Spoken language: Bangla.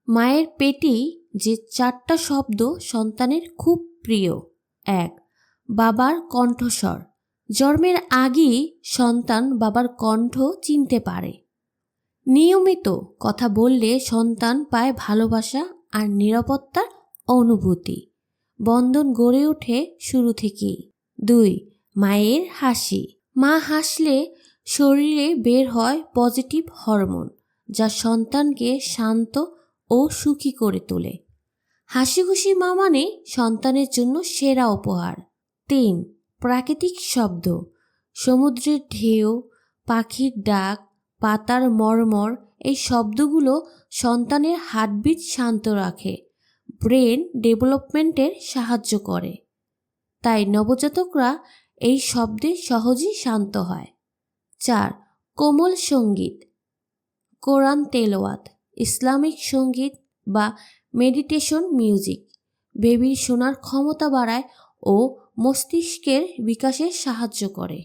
মায়ের পেটেই যে 4টা শব্দ সন্তানের খুব প্রিয়। 1. বাবার কণ্ঠস্বর। জন্মের আগেই সন্তান বাবার কণ্ঠ চিনতে পারে। নিয়মিত কথা বললে সন্তান পায় ভালোবাসা আর নিরাপত্তার অনুভূতি। বন্ধন গড়ে ওঠে শুরু থেকেই। 2. মায়ের হাসি। মা হাসলে শরীরে বের হয় পজিটিভ হরমোন, যা সন্তানকে শান্ত ও সুখী করে তোলে। হাসি খুশি মা মানে সন্তানের জন্য সেরা উপহার। 3. প্রাকৃতিক শব্দ। সমুদ্রের ঢেউ, পাখির ডাক, পাতার মর্মর, এই শব্দগুলো সন্তানের হার্টবিট শান্ত রাখে, ব্রেন ডেভেলপমেন্টের সাহায্য করে। তাই নবজাতকরা এই শব্দে সহজেই শান্ত হয়। 4. কোমল সঙ্গীত। কোরআন তেলাওয়াত, ইসলামিক সঙ্গীত বা মেডিটেশন মিউজিক বেবির শোনার ক্ষমতা বাড়ায় ও মস্তিষ্কের বিকাশে সাহায্য করে।